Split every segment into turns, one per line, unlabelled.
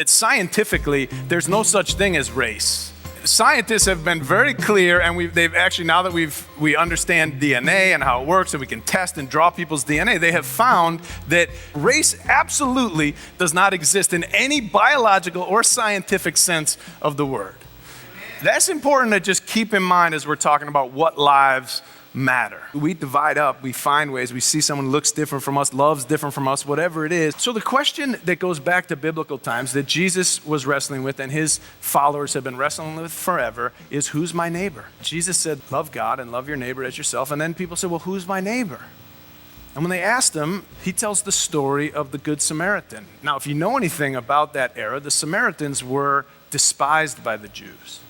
Scientifically, there's no such thing as race. Scientists have been very clear, and they've actually, now that we understand DNA and how it works, and we can test and draw people's DNA, they have found that race absolutely does not exist in any biological or scientific sense of the word. That's important to just keep in mind as we're talking about what lives matter. We divide up, we find ways, we see someone looks different from us, loves different from us, whatever it is. So the question that goes back to biblical times that Jesus was wrestling with and his followers have been wrestling with forever is, who's my neighbor? Jesus said, love God and love your neighbor as yourself. And then people said, well, who's my neighbor? And when they asked him, he tells the story of the Good Samaritan. Now, if you know anything about that era, the Samaritans were despised by the Jews.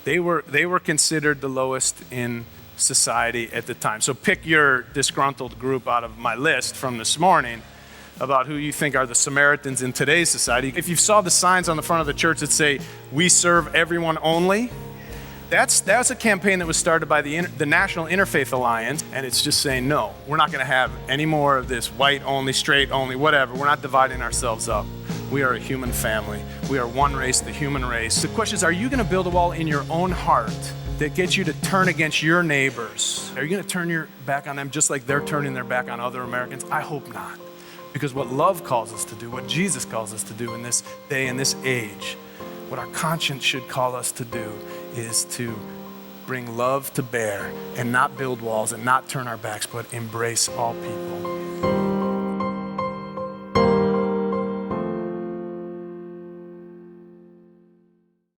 They were considered the lowest in society at the time. So pick your disgruntled group out of my list from this morning about who you think are the Samaritans in today's society. If you saw the signs on the front of the church that say, we serve everyone only, that's a campaign that was started by the National Interfaith Alliance, and it's just saying, no, we're not going to have any more of this white only, straight only, whatever. We're not dividing ourselves up. We are a human family. We are one race, the human race. The question is, are you going to build a wall in your own heart that gets you to turn against your neighbors? Are you going to turn your back on them just like they're turning their back on other Americans? I hope not. Because what love calls us to do, what Jesus calls us to do in this day, in this age, what our conscience should call us to do is to bring love to bear and not build walls and not turn our backs, but embrace all people.